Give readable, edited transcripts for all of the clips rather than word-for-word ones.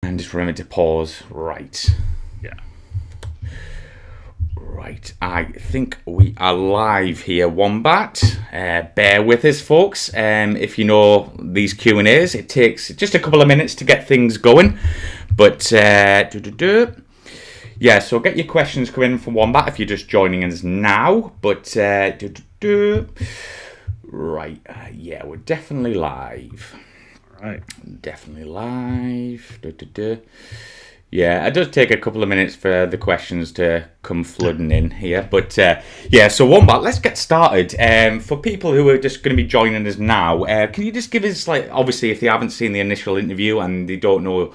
And just remember to pause. Right. Yeah. Right. I think we are live here, Wombat. Bear with us, folks. If you know these Q&As, it takes just a couple of minutes to get things going. But, yeah, so get your questions coming from Wombat if you're just joining us now. But, right. Yeah, we're definitely live. Right. Definitely live. Yeah, it does take a couple of minutes for the questions to come flooding in here. But yeah, so Wombat, let's get started. For people who are just going to be joining us now, can you just give us, like, obviously, if they haven't seen the initial interview and they don't know,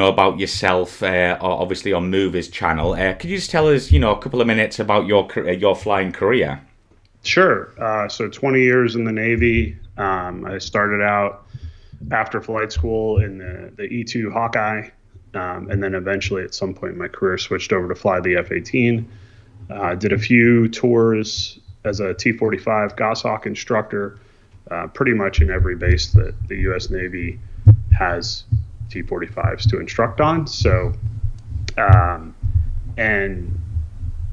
about yourself, or obviously on Mover's channel, could you just tell us, a couple of minutes about your flying career? Sure. So 20 years in the Navy. I started out after flight school in the E-2 Hawkeye, and then eventually at some point in my career switched over to fly the F-18. Did a few tours as a T-45 Goshawk instructor, pretty much in every base that the U.S. Navy has T-45s to instruct on. So, and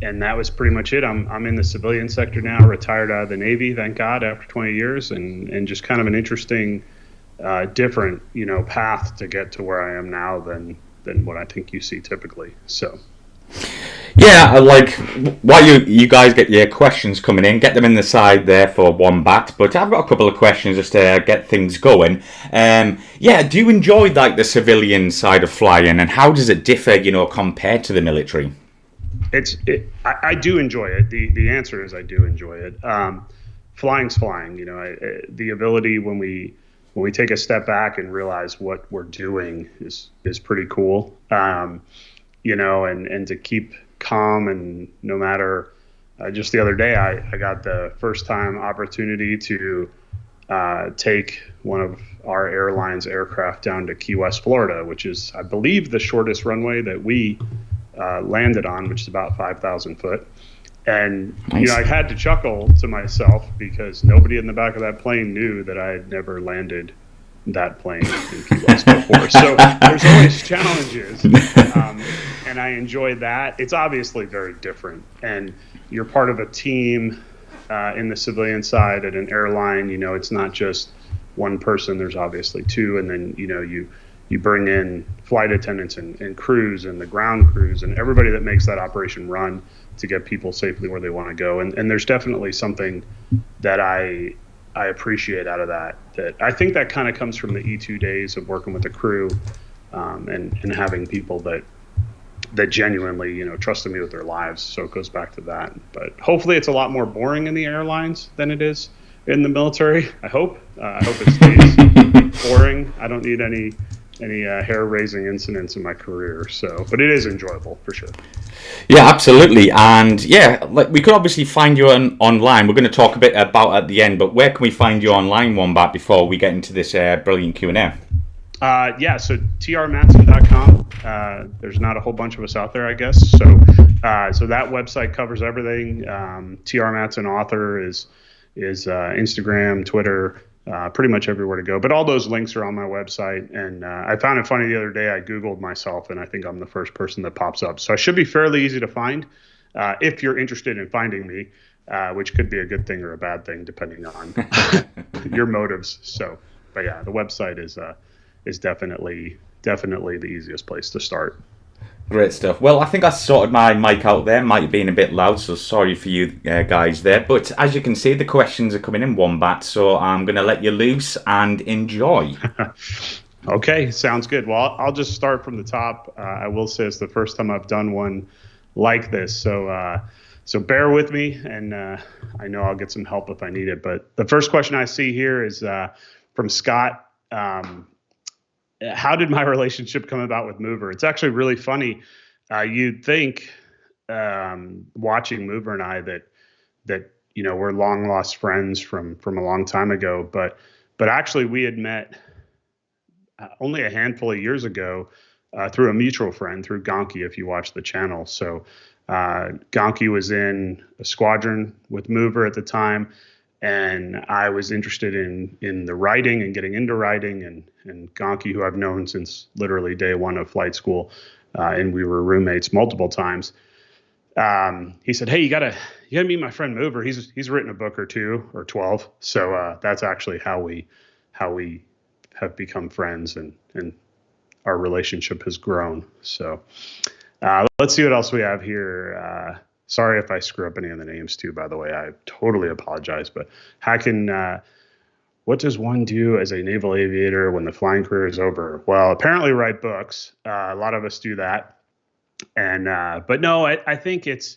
that was pretty much it. I'm in the civilian sector now, retired out of the Navy, thank God, after 20 years, and just kind of an interesting different, path to get to where I am now than what I think you see typically. So, yeah, like while you guys get your questions coming in, get them in the side there for Wombat. But I've got a couple of questions just to get things going. Yeah, do you enjoy like the civilian side of flying, and how does it differ, compared to the military? I do enjoy it. The answer is I do enjoy it. Flying's flying. The ability when we take a step back and realize what we're doing is pretty cool. And to keep calm, and no matter, just the other day, I got the first time opportunity to take one of our airline's aircraft down to Key West, Florida, which is, I believe, the shortest runway that we landed on, which is about 5,000 foot. And, nice. I had to chuckle to myself because nobody in the back of that plane knew that I had never landed that plane in Key West before. So there's always challenges, and I enjoy that. It's obviously very different, and you're part of a team in the civilian side at an airline. It's not just one person. There's obviously two, and then, you bring in flight attendants and crews and the ground crews and everybody that makes that operation run to get people safely where they want to go. And there's definitely something that I appreciate out of that I think that kind of comes from the E-2 days of working with the crew, and having people that genuinely, trusted me with their lives. So it goes back to that. But hopefully it's a lot more boring in the airlines than it is in the military. I hope it stays boring. I don't need any hair-raising incidents in my career. So, but it is enjoyable for sure. Yeah, absolutely. And yeah, like we could obviously find you online. We're going to talk a bit about at the end, but where can we find you online, Wombat, before we get into this brilliant Q&A? Yeah, so trmatson.com. There's not a whole bunch of us out there, I guess. So that website covers everything. TR Matson author is Instagram, Twitter, pretty much everywhere to go. But all those links are on my website. And I found it funny the other day. I Googled myself, and I think I'm the first person that pops up. So I should be fairly easy to find if you're interested in finding me, which could be a good thing or a bad thing, depending on your motives. So, but yeah, the website is definitely the easiest place to start. Great stuff. Well, I think I sorted my mic out there. Might have been a bit loud, so sorry for you guys there. But as you can see, the questions are coming in, Wombat, so I'm going to let you loose and enjoy. Okay, sounds good. Well, I'll just start from the top. I will say it's the first time I've done one like this, so bear with me, and I know I'll get some help if I need it. But the first question I see here is from Scott. How did my relationship come about with Mover? It's actually really funny. You'd think, watching Mover and I, that we're long lost friends from a long time ago, but actually we had met only a handful of years ago through a mutual friend, through Gonky, if you watch the channel. So Gonky was in a squadron with Mover at the time, And I was interested in the writing and getting into writing. And Gonky, who I've known since literally day one of flight school, and we were roommates multiple times. He said, "Hey, you gotta meet my friend Mover. He's written a book or two or 12." So that's actually how we have become friends, and our relationship has grown. So let's see what else we have here. Sorry if I screw up any of the names too, by the way. I totally apologize. But what does one do as a naval aviator when the flying career is over? Well, apparently write books. A lot of us do that. And but no, I think it's,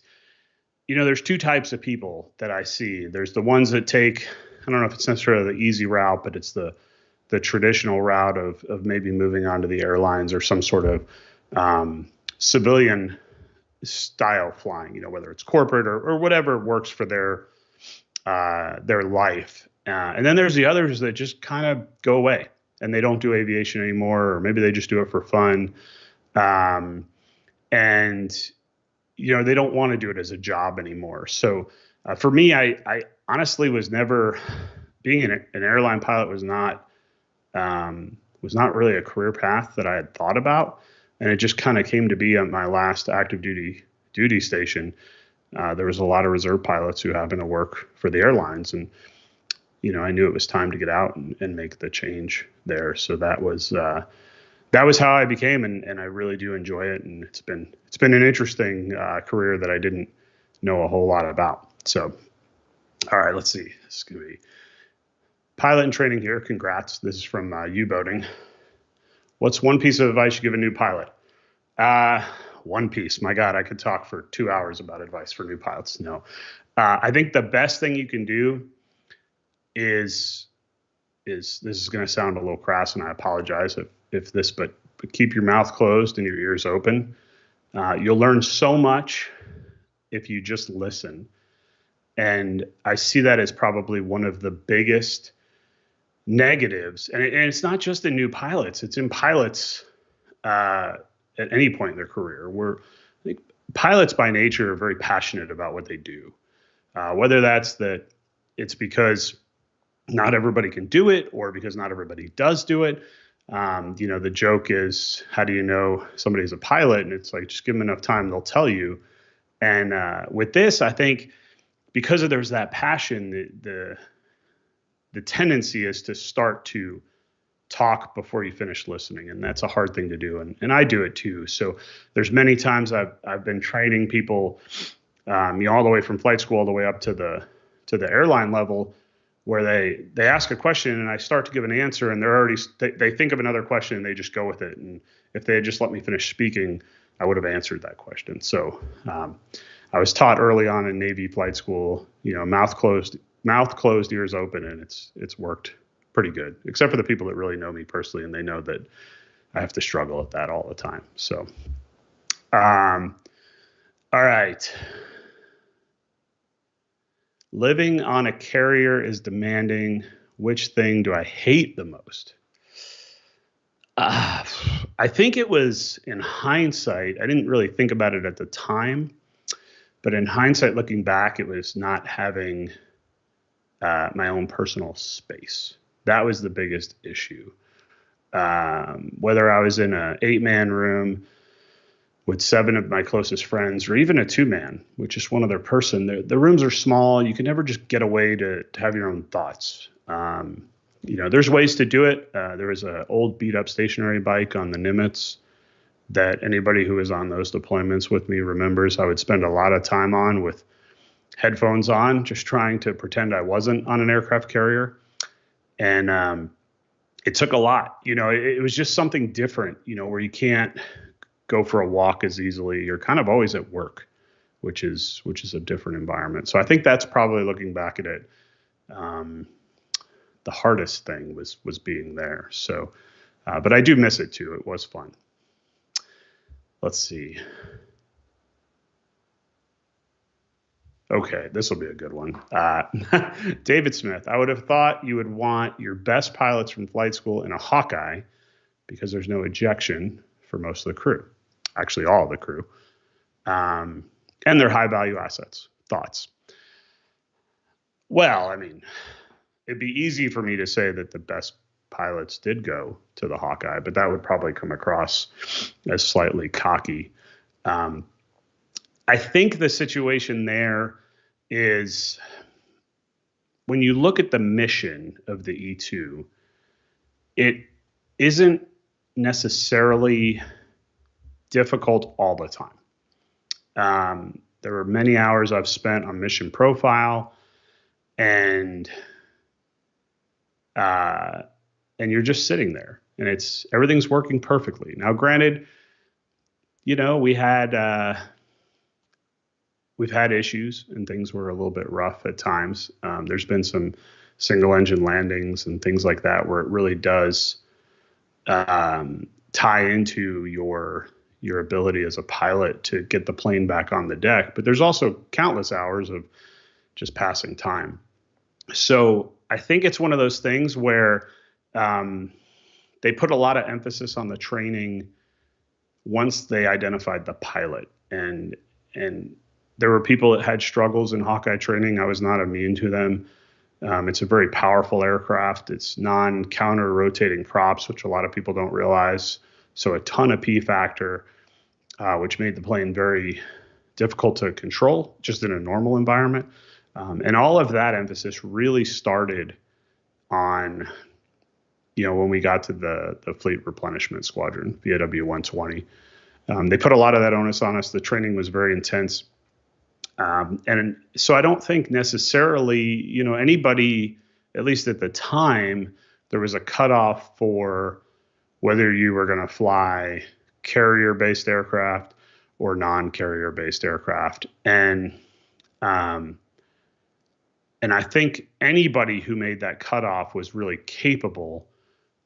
there's two types of people that I see. There's the ones that take, I don't know if it's necessarily the easy route, but it's the traditional route of maybe moving on to the airlines or some sort of civilian style flying, whether it's corporate or whatever works for their life. And then there's the others that just kind of go away and they don't do aviation anymore, or maybe they just do it for fun. And, they don't want to do it as a job anymore. So for me, I honestly was never, being an airline pilot was not really a career path that I had thought about. And it just kind of came to be on my last active duty station. There was a lot of reserve pilots who happened to work for the airlines. And, I knew it was time to get out and make the change there. So that was how I became, and I really do enjoy it. And it's been an interesting career that I didn't know a whole lot about. So, all right, let's see. This is going to be pilot in training here. Congrats. This is from U-boating. What's one piece of advice you give a new pilot? One piece. My God, I could talk for 2 hours about advice for new pilots. No, I think the best thing you can do is this is going to sound a little crass, and I apologize if this, but keep your mouth closed and your ears open. You'll learn so much if you just listen. And I see that as probably one of the biggest negatives. And it's not just in new pilots, it's in pilots at any point in their career. I think pilots by nature are very passionate about what they do. Whether that's it's because not everybody can do it or because not everybody does do it. The joke is, how do you know somebody's a pilot? And it's like, just give them enough time, they'll tell you. And with this, I think because there's that passion, the tendency is to start to talk before you finish listening. And that's a hard thing to do. And I do it too. So there's many times I've been training people, all the way from flight school all the way up to the airline level, where they ask a question and I start to give an answer, and they think of another question and they just go with it. And if they had just let me finish speaking, I would have answered that question. So I was taught early on in Navy flight school, mouth closed, ears open, and it's worked pretty good, except for the people that really know me personally, and they know that I have to struggle at that all the time. So, all right. Living on a carrier is demanding. Which thing do I hate the most? I think it was, in hindsight, I didn't really think about it at the time, but in hindsight, looking back, it was not having my own personal space. That was the biggest issue. Whether I was in an 8-man room with 7 of my closest friends, or even a 2-man with just one other person, the rooms are small. You can never just get away to have your own thoughts. There's ways to do it. There was an old beat up stationary bike on the Nimitz that anybody who was on those deployments with me remembers I would spend a lot of time on with headphones on, just trying to pretend I wasn't on an aircraft carrier. And it took a lot. It was just something different, where you can't go for a walk as easily. You're kind of always at work, which is a different environment. So I think that's probably, looking back at it, the hardest thing was being there. So, but I do miss it too. It was fun. Let's see. Okay, this will be a good one. David Smith, I would have thought you would want your best pilots from flight school in a Hawkeye because there's no ejection for most of the crew. Actually, all of the crew. And they're high value assets. Thoughts? Well, I mean, it'd be easy for me to say that the best pilots did go to the Hawkeye, but that would probably come across as slightly cocky. Um, I think the situation there is when you look at the mission of the E-2, it isn't necessarily difficult all the time. There were many hours I've spent on mission profile, and you're just sitting there, and everything's working perfectly. Now, granted, we've had issues, and things were a little bit rough at times. There's been some single engine landings and things like that where it really does tie into your ability as a pilot to get the plane back on the deck. But there's also countless hours of just passing time. So I think it's one of those things where they put a lot of emphasis on the training once they identified the pilot. And there were people that had struggles in Hawkeye training. I was not immune to them. It's a very powerful aircraft. It's non-counter rotating props, which a lot of people don't realize. So a ton of P factor, which made the plane very difficult to control just in a normal environment. And all of that emphasis really started on, when we got to the Fleet Replenishment Squadron, VAW 120. They put a lot of that onus on us. The training was very intense. And so I don't think necessarily, anybody, at least at the time, there was a cutoff for whether you were going to fly carrier-based aircraft or non-carrier-based aircraft. And I think anybody who made that cutoff was really capable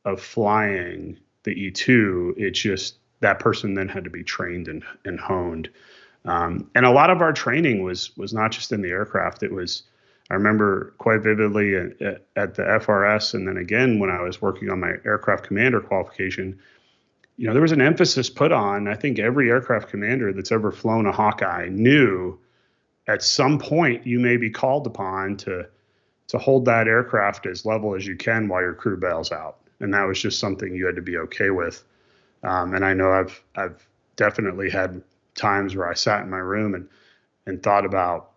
of flying the E-2. It's just that person then had to be trained and honed. And a lot of our training was not just in the aircraft. I remember quite vividly at the FRS, and then again when I was working on my aircraft commander qualification, there was an emphasis put on, I think every aircraft commander that's ever flown a Hawkeye knew at some point you may be called upon to hold that aircraft as level as you can while your crew bails out. And that was just something you had to be okay with. And I know I've definitely had times where I sat in my room and thought about,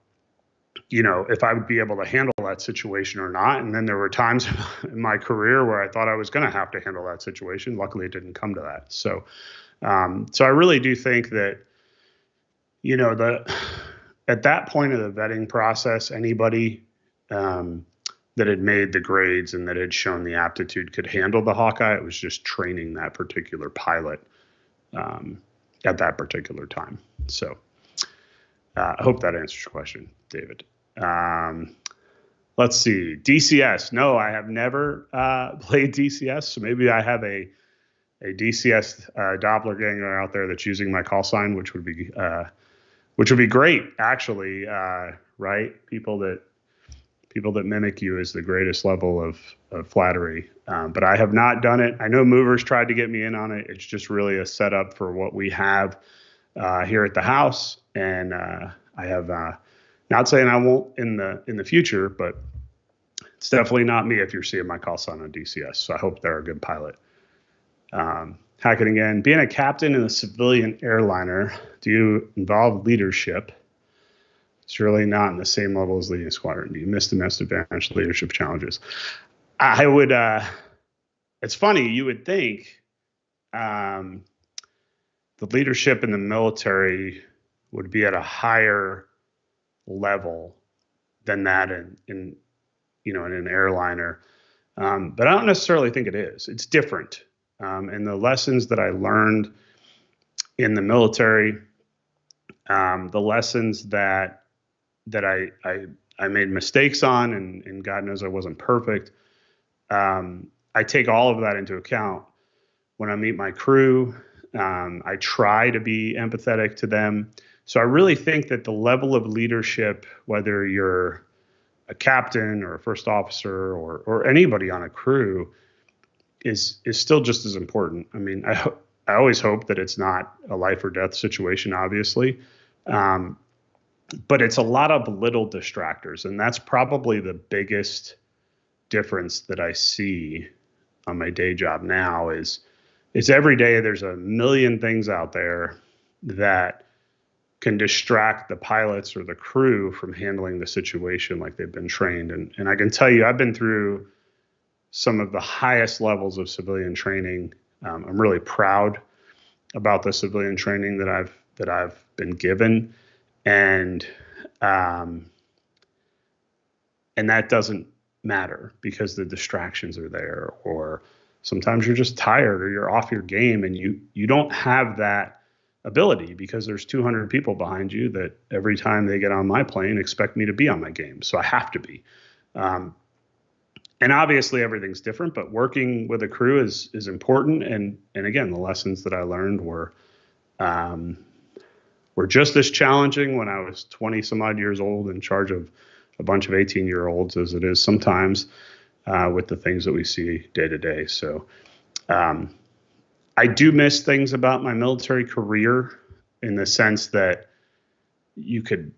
if I would be able to handle that situation or not. And then there were times in my career where I thought I was going to have to handle that situation. Luckily, it didn't come to that. So I really do think that, at that point of the vetting process, anybody that had made the grades and that had shown the aptitude could handle the Hawkeye. It was just training that particular pilot at that particular time. So I hope that answers your question, David. Let's see. DCS. No, I have never played DCS. So maybe I have a DCS doppelganger out there that's using my call sign, which would be great, actually. Right? People that mimic you is the greatest level of flattery. But I have not done it. I know Movers tried to get me in on it. It's just really a setup for what we have here at the house. And I have not saying I won't in the future, but it's definitely not me if you're seeing my call sign on DCS. So I hope they're a good pilot. Hacking again. Being a captain in a civilian airliner, do you involve leadership? It's really not in the same level as leading a squadron. Do you miss the most advanced leadership challenges? I would. It's funny. You would think the leadership in the military would be at a higher level than that in an airliner, but I don't necessarily think it is. It's different, and the lessons that I learned in the military, the lessons that I made mistakes on, and God knows I wasn't perfect. I take all of that into account when I meet my crew. I try to be empathetic to them. So I really think that the level of leadership, whether you're a captain or a first officer or anybody on a crew, is still just as important. I mean, I always hope that it's not a life or death situation, obviously. but it's a lot of little distractors. And that's probably the biggest difference that I see on my day job now is every day there's a million things out there that can distract the pilots or the crew from handling the situation like they've been trained. And I can tell you, I've been through some of the highest levels of civilian training. I'm really proud about the civilian training that I've been given, and that doesn't matter because the distractions are there, or sometimes you're just tired or you're off your game, and you don't have that ability because there's 200 people behind you that every time they get on my plane expect me to be on my game, so I have to be. And obviously everything's different, but working with a crew is important. And again, the lessons that I learned were just as challenging when I was 20 some odd years old in charge of a bunch of 18-year-olds as it is sometimes with the things that we see day to day. So I do miss things about my military career in the sense that you could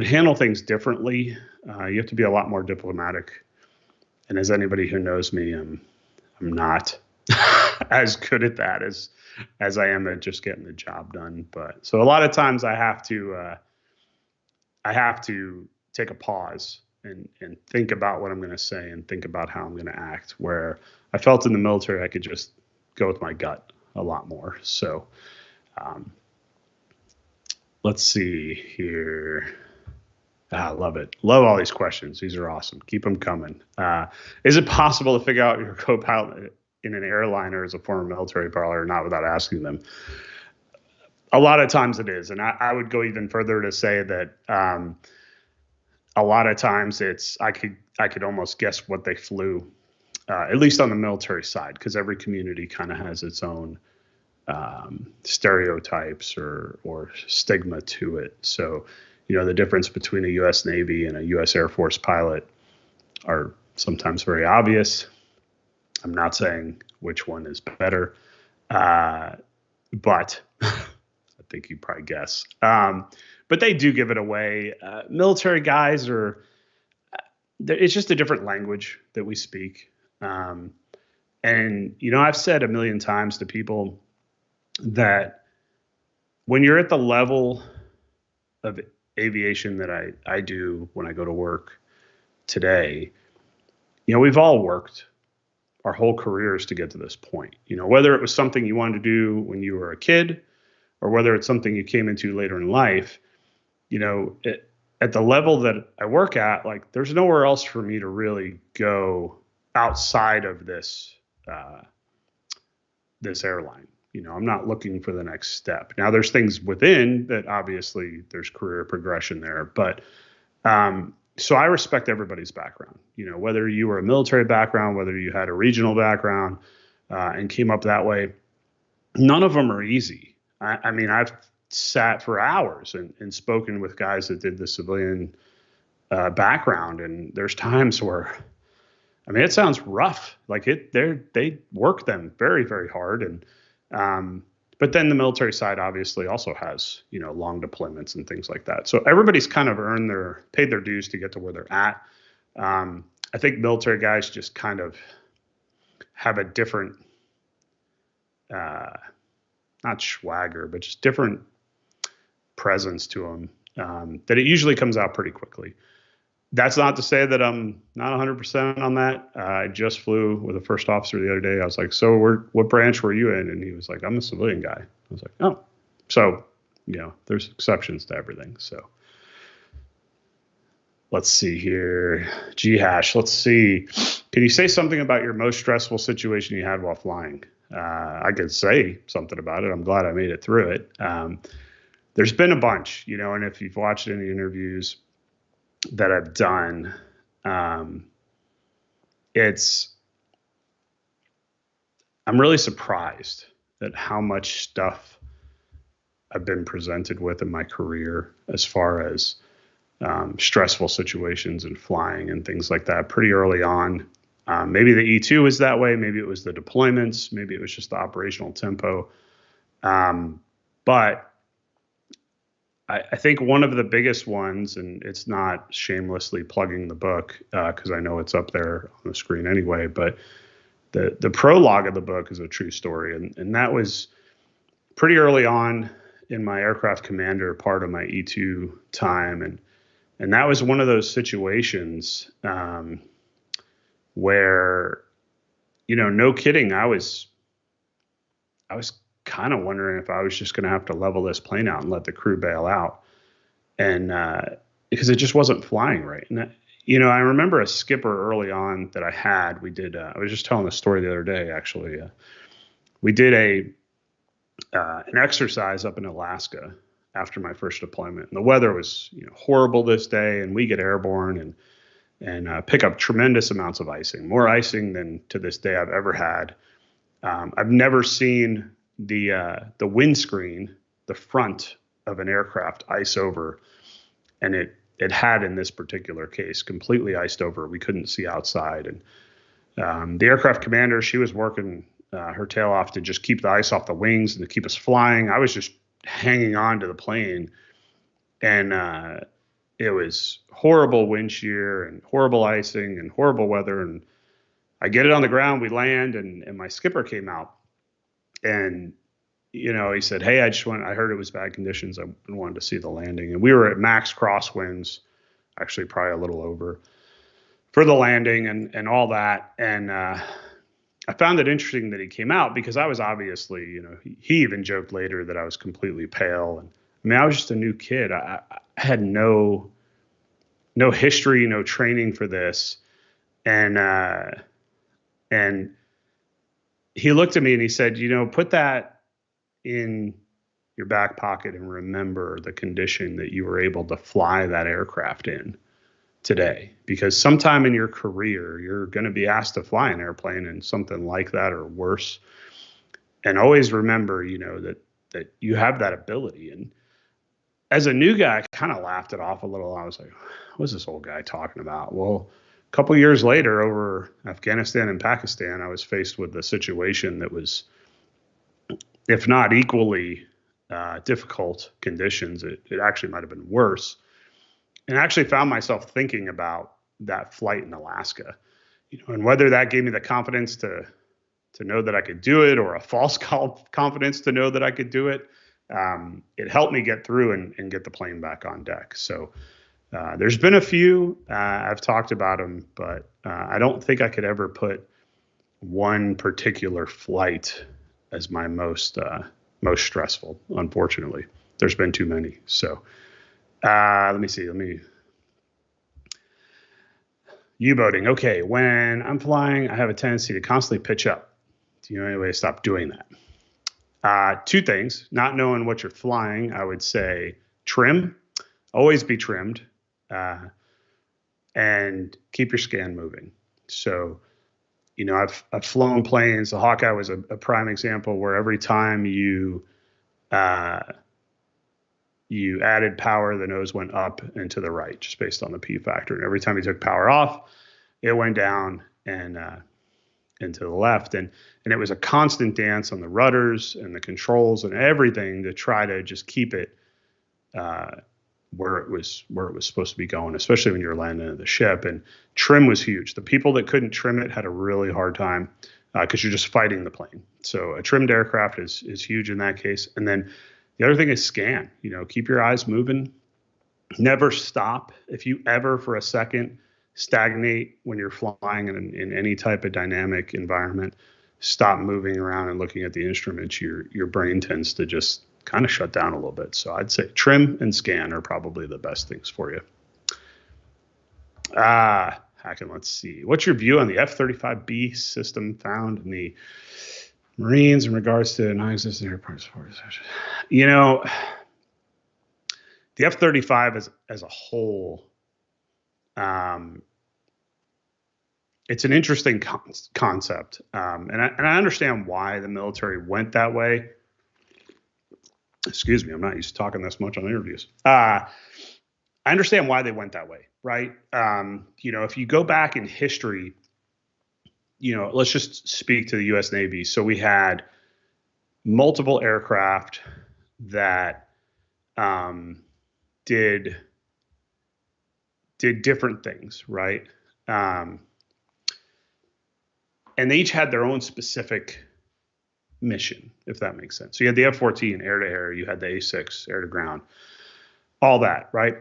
handle things differently. You have to be a lot more diplomatic. And as anybody who knows me, I'm not as good at that as I am at just getting the job done. But so a lot of times I have to take a pause and think about what I'm going to say and think about how I'm going to act. Where I felt in the military, I could just go with my gut a lot more. So let's see here. I love it. Love all these questions. These are awesome. Keep them coming. Is it possible to figure out your co-pilot in an airliner as a former military pilot or not without asking them? A lot of times it is. And I would go even further to say that a lot of times I could almost guess what they flew, at least on the military side, because every community kind of has its own stereotypes or stigma to it. So, the difference between a U.S. Navy and a U.S. Air Force pilot are sometimes very obvious. I'm not saying which one is better, but I think you probably guess. But they do give it away. Military guys it's just a different language that we speak. And, I've said a million times to people that when you're at the level of aviation that I do when I go to work today, we've all worked our whole careers to get to this point. Whether it was something you wanted to do when you were a kid or whether it's something you came into later in life, at the level that I work at, like there's nowhere else for me to really go outside of this airline. I'm not looking for the next step. Now there's things within that obviously there's career progression there, but so I respect everybody's background, whether you were a military background, whether you had a regional background and came up that way, none of them are easy. I mean, I've sat for hours and spoken with guys that did the civilian background. And there's times where, it sounds rough. Like they work them very, very hard. And, but then the military side obviously also has, long deployments and things like that. So everybody's kind of paid their dues to get to where they're at. I think military guys just kind of have a different, not swagger, but just different presence to them, that it usually comes out pretty quickly. That's not to say that I'm not 100% on that. I just flew with a first officer the other day. I was like, so what branch were you in? And he was like, I'm a civilian guy. I was like, oh, so, there's exceptions to everything. So let's see here. G-Hash, let's see. Can you say something about your most stressful situation you had while flying? I could say something about it. I'm glad I made it through it. There's been a bunch, and if you've watched any interviews that I've done, I'm really surprised at how much stuff I've been presented with in my career as far as stressful situations and flying and things like that pretty early on. Maybe the E-2 was that way. Maybe it was the deployments. Maybe it was just the operational tempo. But I think one of the biggest ones, and it's not shamelessly plugging the book because I know it's up there on the screen anyway, but the prologue of the book is a true story, and that was pretty early on in my aircraft commander part of my E2 time, and that was one of those situations where, no kidding, I was kind of wondering if I was just going to have to level this plane out and let the crew bail out, and because it just wasn't flying right. And I remember a skipper early on that I had. We did. I was just telling a story the other day, actually. We did an exercise up in Alaska after my first deployment, and the weather was horrible this day, and we get airborne and pick up tremendous amounts of icing, more icing than to this day I've ever had. I've never seen the windscreen, the front of an aircraft ice over, and it had in this particular case completely iced over. We couldn't see outside, and the aircraft commander, she was working her tail off to just keep the ice off the wings and to keep us flying. I was just hanging on to the plane, and it was horrible wind shear and horrible icing and horrible weather. And I get it on the ground, we land, and my skipper came out, and he said, "Hey, I heard it was bad conditions. I wanted to see the landing." And we were at max crosswinds, actually probably a little over, for the landing and all that. And I found it interesting that he came out because I was obviously, he even joked later that I was completely pale. And I mean, I was just a new kid. I had no history, no training for this. And he looked at me and he said, put that in your back pocket and remember the condition that you were able to fly that aircraft in today, because sometime in your career, you're going to be asked to fly an airplane in something like that or worse. And always remember, that you have that ability. And as a new guy, I kind of laughed it off a little. I was like, what's this old guy talking about? Well, a couple of years later, over Afghanistan and Pakistan, I was faced with a situation that was, if not equally difficult conditions, it actually might have been worse. And I actually found myself thinking about that flight in Alaska, and whether that gave me the confidence to know that I could do it, or a false confidence to know that I could do it. It helped me get through and get the plane back on deck. So there's been a few, I've talked about them, but I don't think I could ever put one particular flight as my most stressful. Unfortunately, there's been too many. So let me see. U-boating. Okay, when I'm flying, I have a tendency to constantly pitch up. Do you know any way to stop doing that? Two things. Not knowing what you're flying, I would say trim. Always be trimmed. And keep your scan moving. So, I've flown planes. The Hawkeye was a prime example where every time you added power, the nose went up and to the right, just based on the P factor. And every time you took power off, it went down and to the left. And it was a constant dance on the rudders and the controls and everything to try to just keep it where it was supposed to be going, especially when you're landing at the ship. And trim was huge. The people that couldn't trim it had a really hard time because you're just fighting the plane. So a trimmed aircraft is huge in that case. And then the other thing is scan. Keep your eyes moving. Never stop. If you ever for a second stagnate when you're flying in any type of dynamic environment, stop moving around and looking at the instruments, your brain tends to just kind of shut down a little bit. So I'd say trim and scan are probably the best things for you. Hacken, let's see. What's your view on the F-35B system found in the Marines in regards to non-existent airport support? The F-35 as a whole, it's an interesting concept, and I understand why the military went that way. Excuse me, I'm not used to talking this much on interviews. I understand why they went that way, right? If you go back in history, let's just speak to the U.S. Navy. So we had multiple aircraft that did different things, right? And they each had their own specific mission, if that makes sense. So you had the F-14 air to air, you had the A-6 air to ground, all that, right?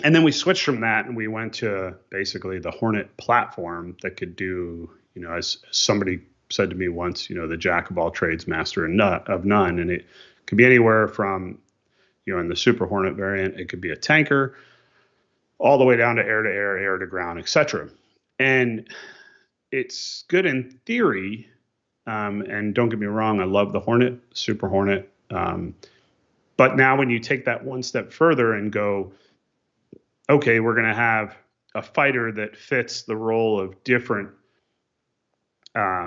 And then we switched from that and we went to basically the Hornet platform that could do, as somebody said to me once, the jack of all trades, master of none. And it could be anywhere from, in the Super Hornet variant, it could be a tanker, all the way down to air, air to ground, etc. And it's good in theory. And don't get me wrong, I love the Hornet, Super Hornet. But now when you take that one step further and go, okay, we're going to have a fighter that fits the role of different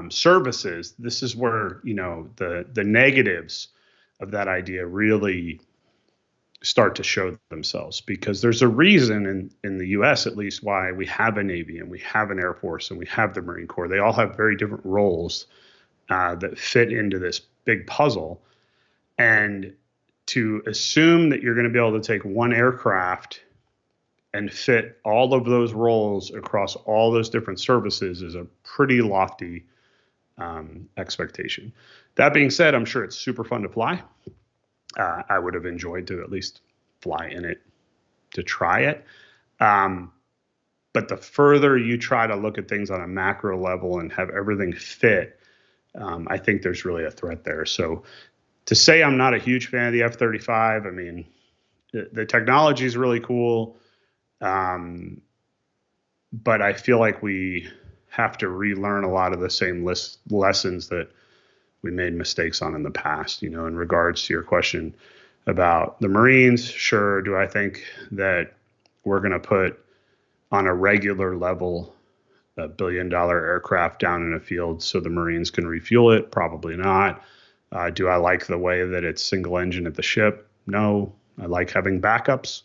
services. This is where, the negatives of that idea really start to show themselves, because there's a reason in the US, at least, why we have a Navy and we have an Air Force and we have the Marine Corps. They all have very different roles that fit into this big puzzle. And to assume that you're going to be able to take one aircraft and fit all of those roles across all those different services is a pretty lofty expectation. That being said, I'm sure it's super fun to fly. I would have enjoyed to at least fly in it to try it. But the further you try to look at things on a macro level and have everything fit, I think there's really a threat there. So to say I'm not a huge fan of the F-35, I mean, the technology is really cool. But I feel like we have to relearn a lot of the same lessons that we made mistakes on in the past. In regards to your question about the Marines, sure. Do I think that we're going to put on a regular level $1 billion aircraft down in a field so the Marines can refuel it? Probably not. Do I like the way that it's single engine at the ship? No. I like having backups.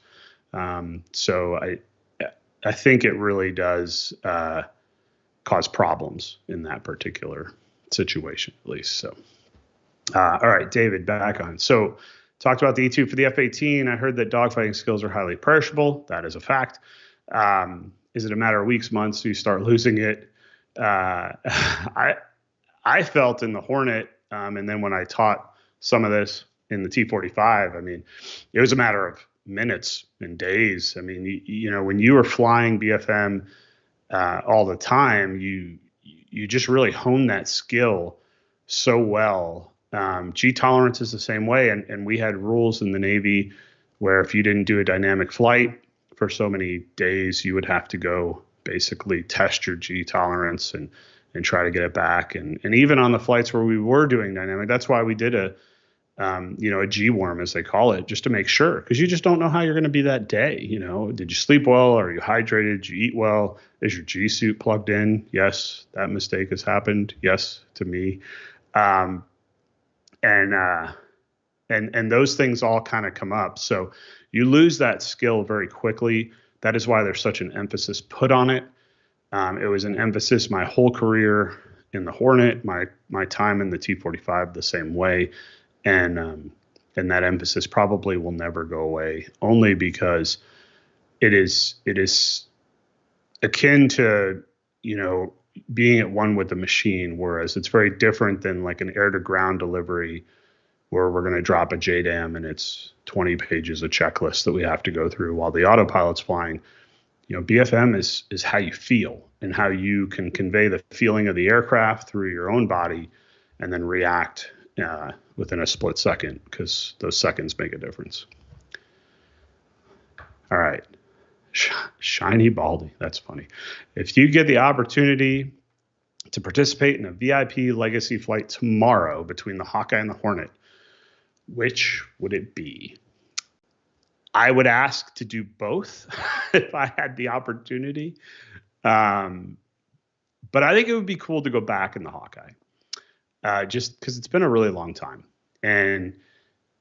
So I think it really does cause problems in that particular situation, at least. So, all right, David, back on. So, talked about the E-2 for the F-18. I heard that dogfighting skills are highly perishable. That is a fact. Is it a matter of weeks, months, you start losing it? I felt in the Hornet, and then when I taught some of this in the T-45, I mean, it was a matter of minutes and days. I mean, when you were flying BFM all the time, you just really hone that skill so well. G tolerance is the same way, and we had rules in the Navy where if you didn't do a dynamic flight for so many days, you would have to go basically test your G tolerance and try to get it back. And even on the flights where we were doing dynamic, that's why we did a G worm, as they call it, just to make sure, because you just don't know how you're going to be that day. Did you sleep well? Are you hydrated? Did you eat well? Is your G suit plugged in? Yes, that mistake has happened. Yes, to me. And those things all kind of come up. So you lose that skill very quickly. That is why there's such an emphasis put on it. It was an emphasis my whole career in the Hornet, my time in the T-45 the same way. And that emphasis probably will never go away, only because it is akin to, being at one with the machine, whereas it's very different than like an air to ground delivery where we're going to drop a JDAM and it's 20 pages of checklist that we have to go through while the autopilot's flying. BFM is how you feel and how you can convey the feeling of the aircraft through your own body and then react within a split second, because those seconds make a difference. All right. Shiny Baldy. That's funny. If you get the opportunity to participate in a VIP legacy flight tomorrow between the Hawkeye and the Hornet, which would it be? I would ask to do both if I had the opportunity. But I think it would be cool to go back in the Hawkeye. Just because it's been a really long time. And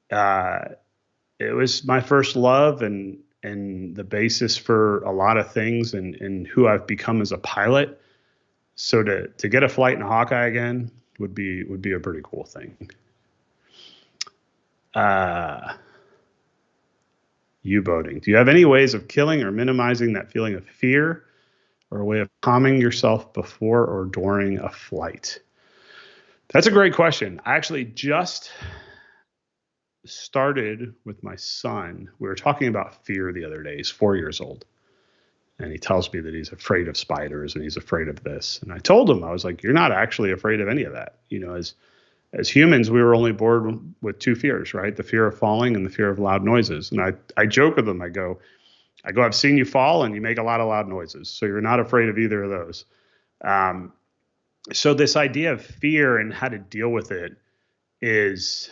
it was my first love and the basis for a lot of things and who I've become as a pilot. So to get a flight in a Hawkeye again would be a pretty cool thing. U-boating. Do you have any ways of killing or minimizing that feeling of fear, or a way of calming yourself before or during a flight? That's a great question. I actually just started with my son. We were talking about fear the other day. He's 4 years old. And he tells me that he's afraid of spiders and he's afraid of this. And I told him, I was like, you're not actually afraid of any of that. You know, as humans, we were only born with two fears, right? The fear of falling and the fear of loud noises. And I joke with him. I go, I've seen you fall and you make a lot of loud noises. So you're not afraid of either of those. So this idea of fear and how to deal with it is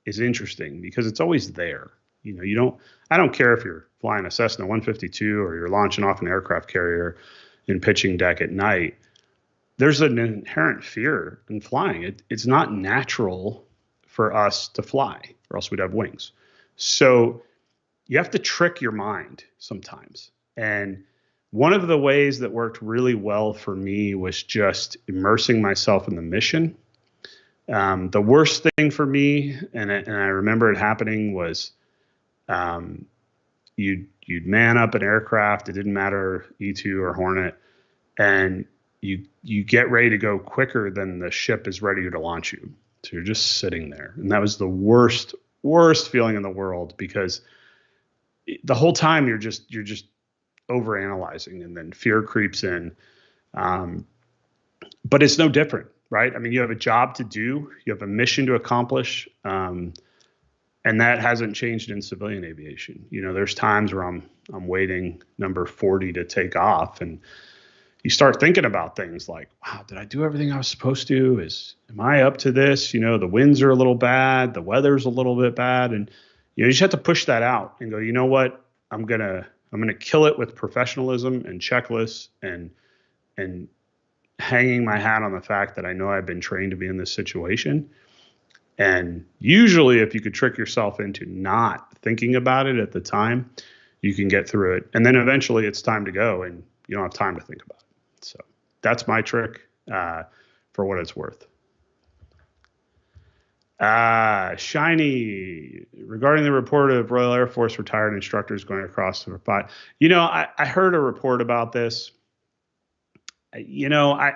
interesting because it's always there. You know, I don't care if you're flying a Cessna 152 or you're launching off an aircraft carrier in pitching deck at night. There's an inherent fear in flying. It's not natural for us to fly, or else we'd have wings. So you have to trick your mind sometimes. And one of the ways that worked really well for me was just immersing myself in the mission. The worst thing for me, and I remember it happening, was you'd man up an aircraft. It didn't matter, E-2 or Hornet, and you get ready to go quicker than the ship is ready to launch you. So you're just sitting there, and that was the worst feeling in the world, because the whole time you're just overanalyzing, and then fear creeps in. But it's no different, right? I mean, you have a job to do, you have a mission to accomplish. And that hasn't changed in civilian aviation. You know, there's times where I'm waiting number 40 to take off, and you start thinking about things like, wow, did I do everything I was supposed to? Am I up to this? You know, the winds are a little bad, the weather's a little bit bad, and you just have to push that out and go, you know what? I'm gonna kill it with professionalism and checklists and hanging my hat on the fact that I know I've been trained to be in this situation. And usually if you could trick yourself into not thinking about it at the time, you can get through it. And then eventually it's time to go and you don't have time to think about it. So that's my trick for what it's worth. Shiny, regarding the report of Royal Air Force retired instructors going across the spot. You know, I heard a report about this. You know, I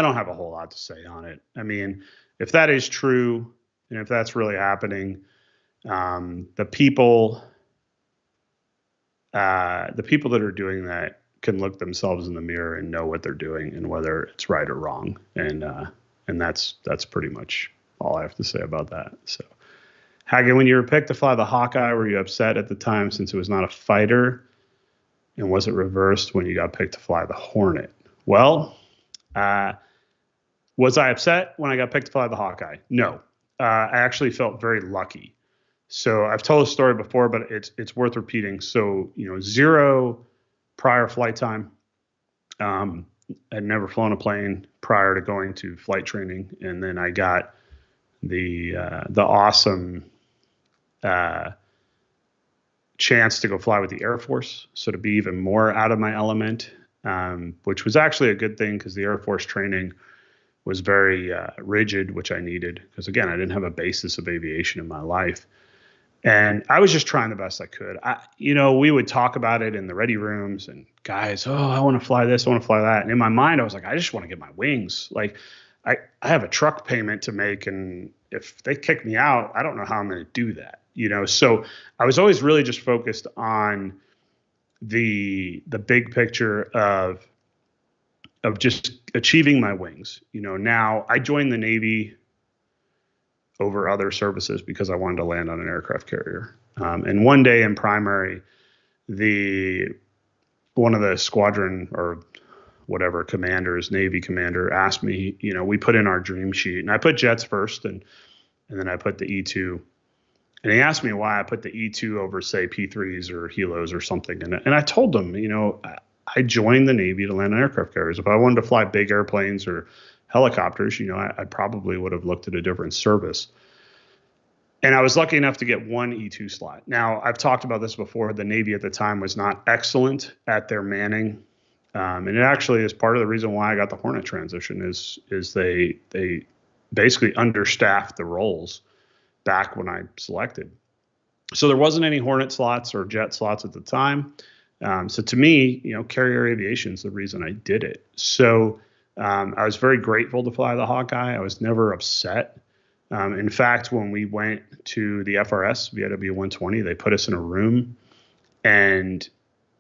don't have a whole lot to say on it. I mean, if that is true, and if that's really happening, the people that are doing that can look themselves in the mirror and know what they're doing and whether it's right or wrong. And that's pretty much all I have to say about that. So, Hagen, when you were picked to fly the Hawkeye, were you upset at the time since it was not a fighter? And was it reversed when you got picked to fly the Hornet? Well, was I upset when I got picked to fly the Hawkeye? No. I actually felt very lucky. So I've told this story before, but it's worth repeating. So, you know, 0 prior flight time. I'd never flown a plane prior to going to flight training. And then I got the awesome chance to go fly with the Air Force. So to be even more out of my element, which was actually a good thing because the Air Force training was very rigid, which I needed because, again, I didn't have a basis of aviation in my life. And I was just trying the best I could. We would talk about it in the ready rooms and guys, I want to fly this, I want to fly that. And in my mind, I was like, I just want to get my wings. Like I have a truck payment to make. And if they kick me out, I don't know how I'm going to do that. So I was always really just focused on the big picture of just achieving my wings. Now I joined the Navy over other services because I wanted to land on an aircraft carrier. And one day in primary, one of the squadron or whatever commanders, Navy commander, asked me, we put in our dream sheet, and I put jets first, and then I put the E-2. And he asked me why I put the E-2 over, say, P-3s or Helos or something. And I told him, I joined the Navy to land on aircraft carriers. If I wanted to fly big airplanes or helicopters, I probably would have looked at a different service. And I was lucky enough to get one E-2 slot. Now, I've talked about this before. The Navy at the time was not excellent at their manning. And it actually is part of the reason why I got the Hornet transition is they basically understaffed the roles back when I selected. So there wasn't any Hornet slots or jet slots at the time. So to me, carrier aviation is the reason I did it. So I was very grateful to fly the Hawkeye. I was never upset. In fact, when we went to the FRS VIW 120, they put us in a room and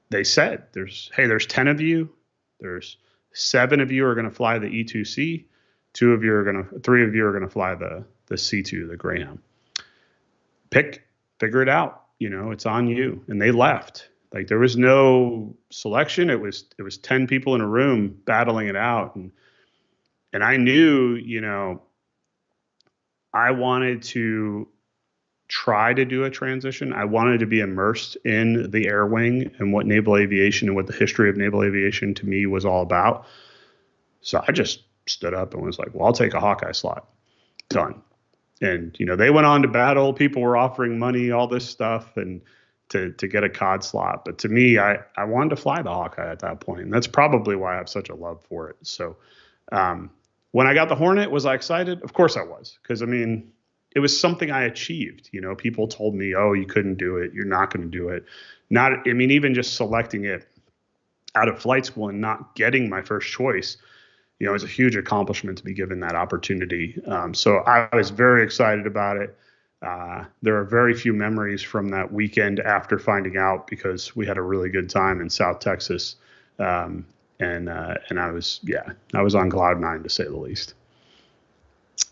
they said, there's 10 of you. There's 7 of you are going to fly the E-2C. 3 of you are going to fly the C-2, the Greyhound. Figure it out. It's on you. And they left. Like, there was no selection. It was 10 people in a room battling it out. And I knew, I wanted to try to do a transition. I wanted to be immersed in the air wing and what naval aviation and what the history of naval aviation to me was all about. So I just stood up and was like, well, I'll take a Hawkeye slot. Done. And, they went on to battle. People were offering money, all this stuff, and to get a COD slot. But to me, I wanted to fly the Hawkeye at that point. And that's probably why I have such a love for it. So when I got the Hornet, was I excited? Of course I was. Because, it was something I achieved. People told me, oh, you couldn't do it. You're not going to do it. Even just selecting it out of flight school and not getting my first choice, it was a huge accomplishment to be given that opportunity. So I was very excited about it. There are very few memories from that weekend after finding out, because we had a really good time in South Texas. And I was on cloud 9, to say the least.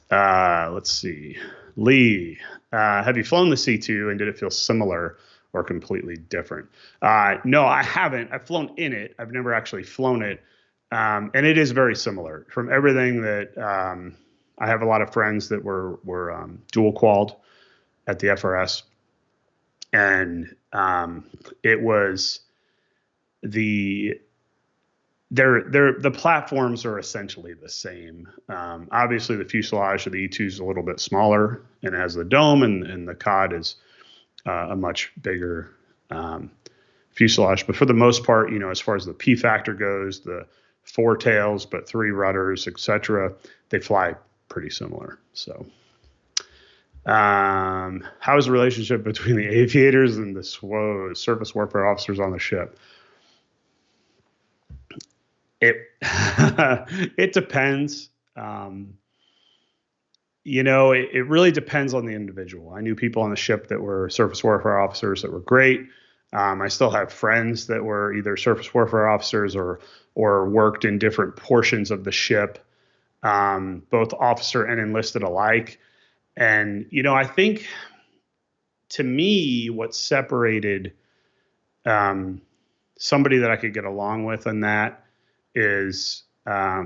Let's see. Lee, have you flown the C-2 and did it feel similar or completely different? No, I haven't. I've flown in it. I've never actually flown it. And it is very similar from everything that I have a lot of friends that were dual qualled at the FRS, and it was the platforms are essentially the same. Obviously, the fuselage of the E-2 is a little bit smaller and it has the dome, and the COD is a much bigger fuselage. But for the most part, as far as the P factor goes, the 4 tails, but 3 rudders, etc., they fly pretty similar. So, how is the relationship between the aviators and the surface warfare officers on the ship? It depends. It really depends on the individual. I knew people on the ship that were surface warfare officers that were great. I still have friends that were either surface warfare officers or worked in different portions of the ship, both officer and enlisted alike. And, I think, to me, what separated somebody that I could get along with in that is a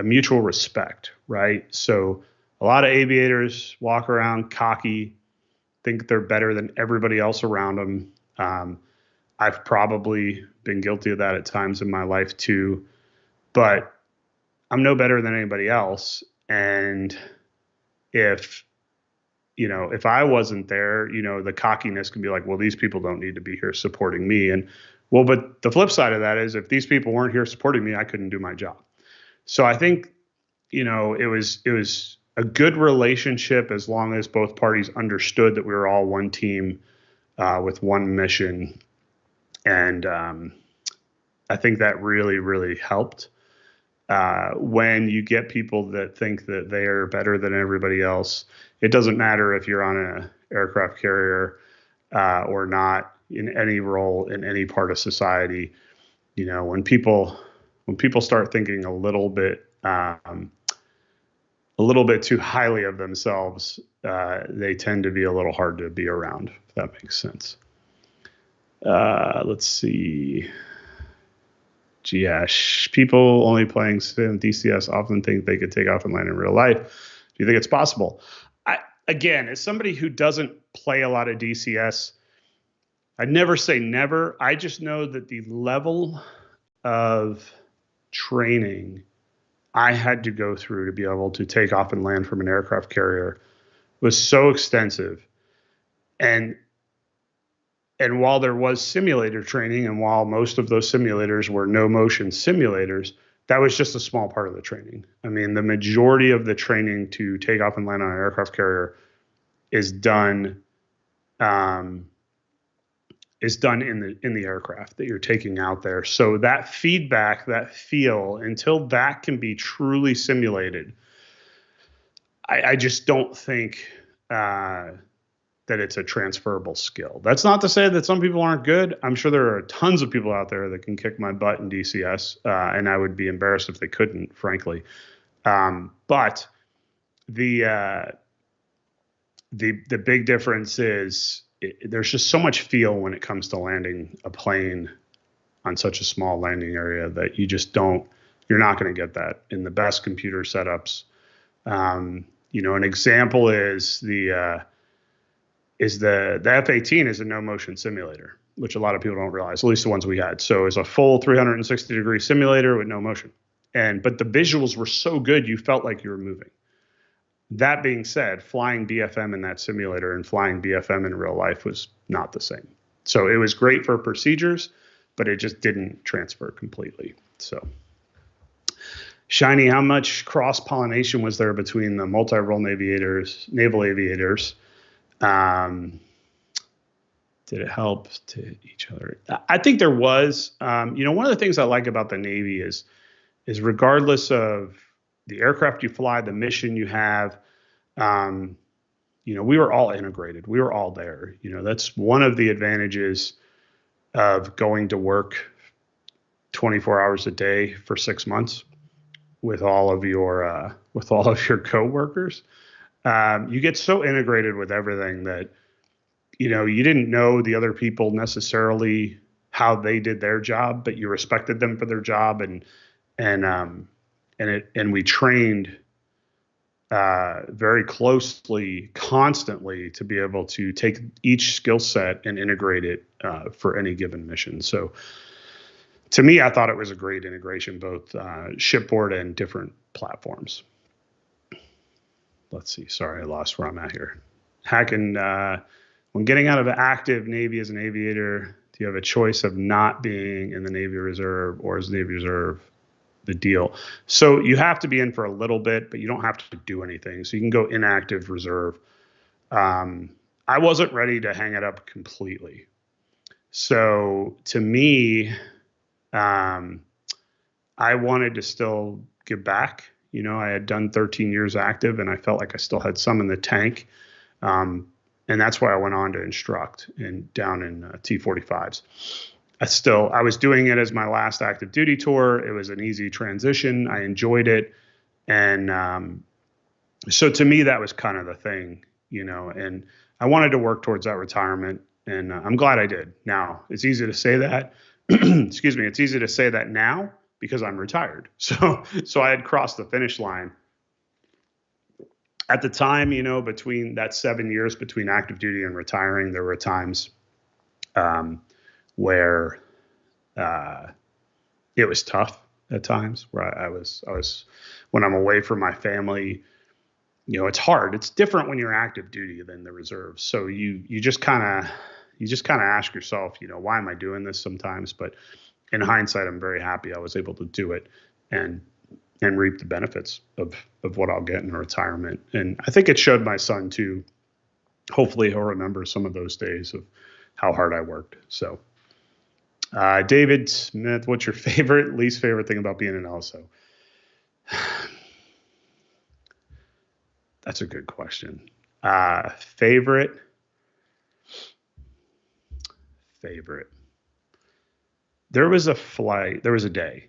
mutual respect, right? So a lot of aviators walk around cocky, think they're better than everybody else around them. I've probably been guilty of that at times in my life too, but I'm no better than anybody else. And if I wasn't there, the cockiness can be like, well, these people don't need to be here supporting me. And well, but the flip side of that is, if these people weren't here supporting me, I couldn't do my job. So I think, it was a good relationship as long as both parties understood that we were all one team with one mission. And I think that really, really helped. When you get people that think that they are better than everybody else, it doesn't matter if you're on an aircraft carrier or not, in any role in any part of society. When people start thinking a little bit too highly of themselves, they tend to be a little hard to be around, if that makes sense. Let's see. Geesh. People only playing sim DCS often think they could take off and land in real life. Do you think it's possible? Again, as somebody who doesn't play a lot of DCS, I'd never say never. I just know that the level of training I had to go through to be able to take off and land from an aircraft carrier was so extensive. And while there was simulator training, and while most of those simulators were no motion simulators, that was just a small part of the training. The majority of the training to take off and land on an aircraft carrier is done is done in the aircraft that you're taking out there. So that feedback, that feel, until that can be truly simulated, I just don't think that it's a transferable skill. That's not to say that some people aren't good. I'm sure there are tons of people out there that can kick my butt in DCS, and I would be embarrassed if they couldn't, frankly. But the big difference is there's just so much feel when it comes to landing a plane on such a small landing area that you're not going to get that in the best computer setups. An example is the F-18 is a no motion simulator, which a lot of people don't realize, at least the ones we had. So it's a full 360-degree simulator with no motion. But the visuals were so good, you felt like you were moving. That being said, flying BFM in that simulator and flying BFM in real life was not the same. So it was great for procedures, but it just didn't transfer completely. So, Shiny, how much cross-pollination was there between the multi-role naval aviators? Did it help to each other? I think there was. One of the things I like about the Navy is regardless of the aircraft you fly, the mission you have, we were all integrated. We were all there. That's one of the advantages of going to work 24 hours a day for 6 months with all of your coworkers. You get so integrated with everything that, you didn't know the other people necessarily how they did their job, but you respected them for their job, and we trained very closely, constantly, to be able to take each skill set and integrate it for any given mission. So to me, I thought it was a great integration, both shipboard and different platforms. Let's see. Sorry, I lost where I'm at here. Hacking, when getting out of active Navy as an aviator, do you have a choice of not being in the Navy Reserve, or is Navy Reserve the deal? So you have to be in for a little bit, but you don't have to do anything. So you can go inactive reserve. I wasn't ready to hang it up completely. So to me, I wanted to still give back. I had done 13 years active, and I felt like I still had some in the tank. And that's why I went on to instruct down in T-45s. I was doing it as my last active duty tour. It was an easy transition. I enjoyed it. And so to me, that was kind of the thing, and I wanted to work towards that retirement, and I'm glad I did. Now, it's easy to say that. Excuse me. It's easy to say that now because I'm retired. So I had crossed the finish line. At the time, between that 7 years between active duty and retiring, there were times where it was tough at times, where I was when I'm away from my family, it's hard. It's different when you're active duty than the reserve. So you just kind of ask yourself, why am I doing this sometimes? But in hindsight, I'm very happy I was able to do it and reap the benefits of what I'll get in retirement. And I think it showed my son too. Hopefully he'll remember some of those days of how hard I worked. So, David Smith, what's your least favorite thing about being an LSO? That's a good question. Favorite. There was a day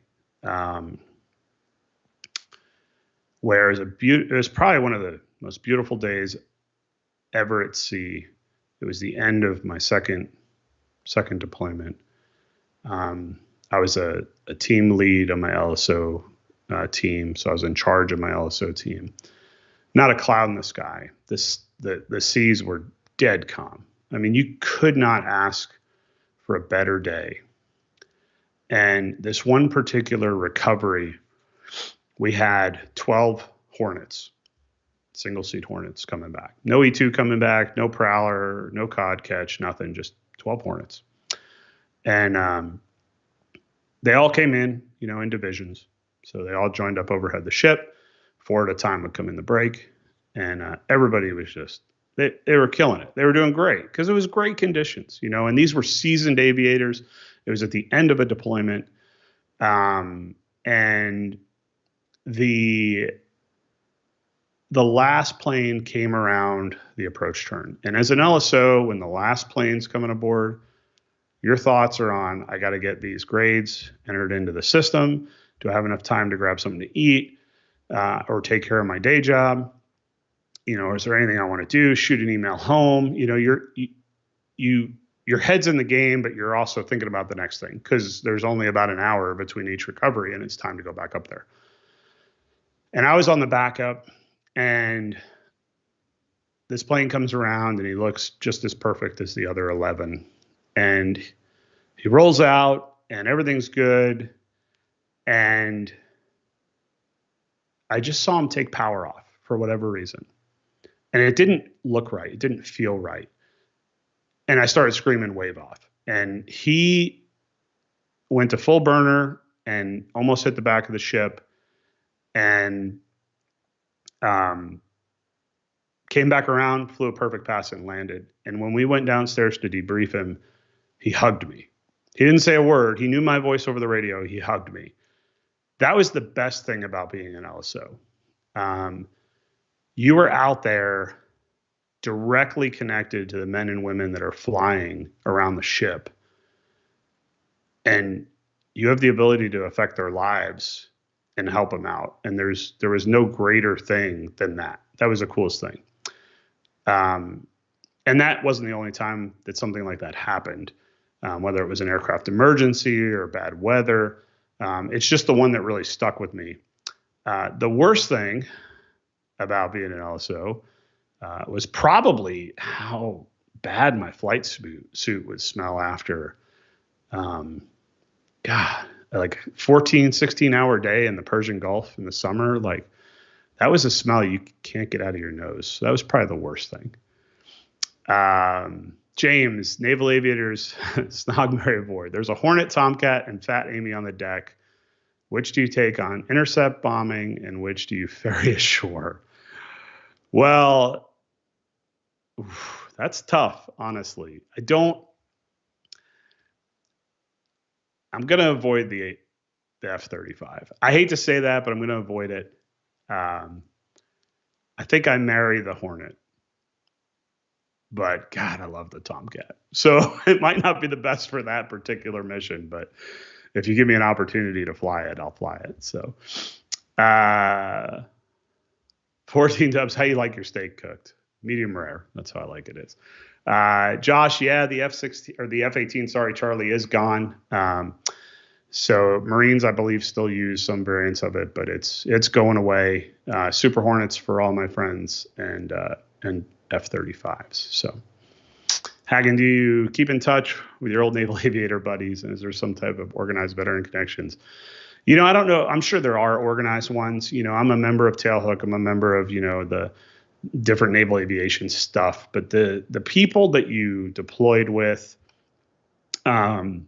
where it was probably one of the most beautiful days ever at sea. It was the end of my second deployment. I was a team lead on my LSO team, so I was in charge of my LSO team. Not a cloud in the sky. The seas were dead calm. I mean, you could not ask for a better day. And this one particular recovery, we had 12 Hornets, single-seat Hornets coming back. No E-2 coming back, no Prowler, no Cod catch, nothing, just 12 Hornets. And they all came in, in divisions. So they all joined up overhead the ship. 4 at a time would come in the break. And everybody was just They were killing it. They were doing great because it was great conditions, and these were seasoned aviators. It was at the end of a deployment. And the last plane came around the approach turn. And as an LSO, when the last plane's coming aboard, your thoughts are on, I got to get these grades entered into the system. Do I have enough time to grab something to eat or take care of my day job? Is there anything I want to do? Shoot an email home. Your head's in the game, but you're also thinking about the next thing because there's only about an hour between each recovery and it's time to go back up there. And I was on the backup, and this plane comes around and he looks just as perfect as the other 11. And he rolls out and everything's good. And I just saw him take power off for whatever reason. And it didn't look right. It didn't feel right. And I started screaming wave off. And he went to full burner and almost hit the back of the ship. And came back around, flew a perfect pass and landed. And when we went downstairs to debrief him, he hugged me. He didn't say a word. He knew my voice over the radio. He hugged me. That was the best thing about being an LSO. You were out there directly connected to the men and women that are flying around the ship. And you have the ability to affect their lives and help them out. And there was no greater thing than that. That was the coolest thing. And that wasn't the only time that something like that happened, whether it was an aircraft emergency or bad weather. It's just the one that really stuck with me. The worst thing about being an LSO was probably how bad my flight suit would smell after, like 14, 16-hour day in the Persian Gulf in the summer. Like, that was a smell you can't get out of your nose. So that was probably the worst thing. James, Naval Aviators, Snog Mary Board. There's a Hornet, Tomcat, and Fat Amy on the deck. Which do you take on intercept bombing, and which do you ferry ashore? Well, that's tough, honestly. I'm going to avoid the F-35. I hate to say that, but I'm going to avoid it. I think I marry the Hornet. But God, I love the Tomcat. So it might not be the best for that particular mission, but if you give me an opportunity to fly it, I'll fly it. So 14 Dubs, how you like your steak cooked? Medium rare. That's how I like it is. Josh, yeah, the F-16 or the F-18, sorry, Charlie is gone. So Marines, I believe, still use some variants of it, but it's going away. Super Hornets for all my friends and F-35s. So Hagen, do you keep in touch with your old naval aviator buddies? And is there some type of organized veteran connections? I don't know. I'm sure there are organized ones. I'm a member of Tailhook. I'm a member of, the different naval aviation stuff. But the people that you deployed with, you're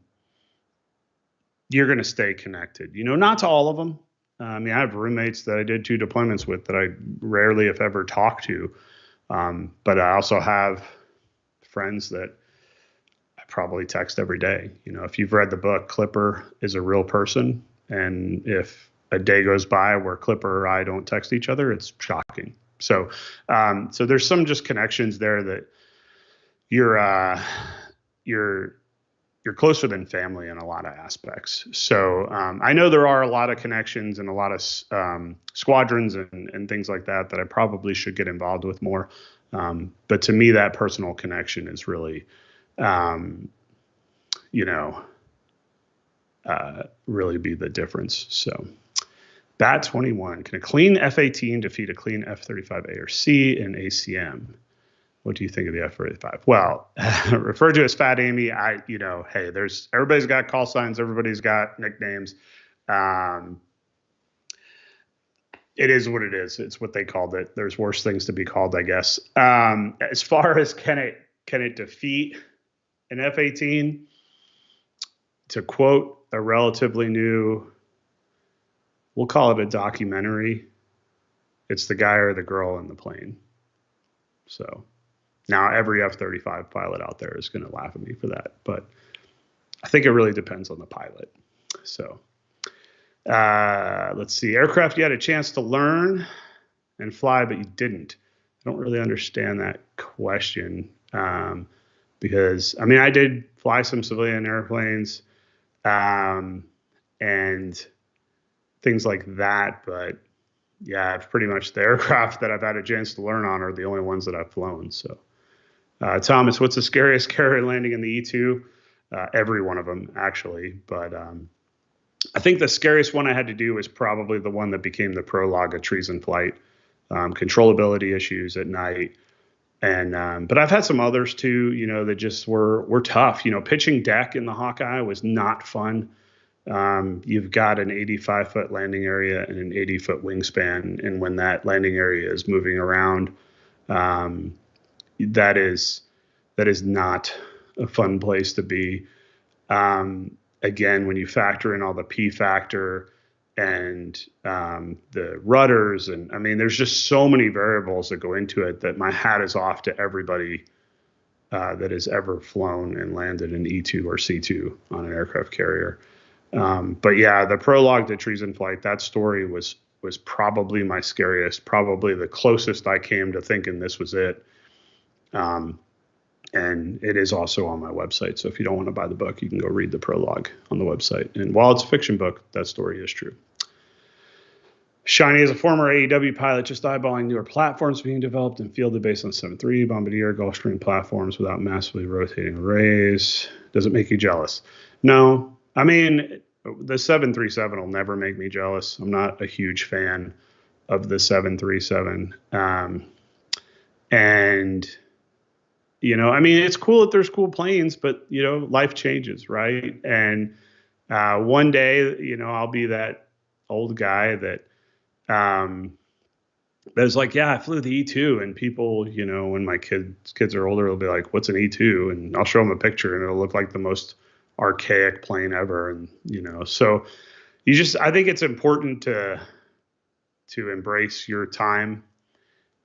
going to stay connected. Not to all of them. I mean, I have roommates that I did 2 deployments with that I rarely, if ever, talk to. But I also have friends that I probably text every day. If you've read the book, Clipper is a real person. And if a day goes by where Clipper or I don't text each other, it's shocking. So there's some just connections there that you're closer than family in a lot of aspects. So I know there are a lot of connections and a lot of squadrons and things like that I probably should get involved with more. But to me, that personal connection is really, really be the difference. So Bat 21, can a clean F-18 defeat a clean F-35A or C in ACM? What do you think of the F-35? Well, referred to as Fat Amy, hey, everybody's got call signs, everybody's got nicknames. It is what it is. It's what they called it. There's worse things to be called, I guess. As far as can it defeat an F-18? To quote a relatively new, we'll call it a documentary, it's the guy or the girl in the plane. So Now, every F-35 pilot out there is going to laugh at me for that, but I think it really depends on the pilot. So let's see. Aircraft you had a chance to learn and fly, but you didn't. I don't really understand that question because, I mean, I did fly some civilian airplanes and things like that, but yeah, pretty much the aircraft that I've had a chance to learn on are the only ones that I've flown. So, Thomas, what's the scariest carrier landing in the E-2? Every one of them, actually. But I think the scariest one I had to do was probably the one that became the prologue of Trees in Flight. Controllability issues at night. And but I've had some others too, that just were tough. Pitching deck in the Hawkeye was not fun. You've got an 85-foot landing area and an 80-foot wingspan, and when that landing area is moving around, that is not a fun place to be. Again, when you factor in all the P factor and the rudders, and I mean, there's just so many variables that go into it that my hat is off to everybody that has ever flown and landed an E-2 or C-2 on an aircraft carrier. But yeah, the prologue to Trees in Flight, that story was probably my scariest, probably the closest I came to thinking this was it. And it is also on my website. So if you don't want to buy the book, you can go read the prologue on the website. And while it's a fiction book, that story is true. Shiny is a former AEW pilot, just eyeballing newer platforms being developed and fielded based on 7.3 Bombardier Gulfstream platforms without massively rotating arrays. Does it make you jealous? No. I mean, the 737 will never make me jealous. I'm not a huge fan of the 737. And, I mean, it's cool that there's cool planes, but, life changes, right? And one day, I'll be that old guy that that's like, yeah, I flew the E-2, and people, when my kids are older, they'll be like, what's an E-2? And I'll show them a picture, and it'll look like the most archaic plane ever. And, so I think it's important to embrace your time.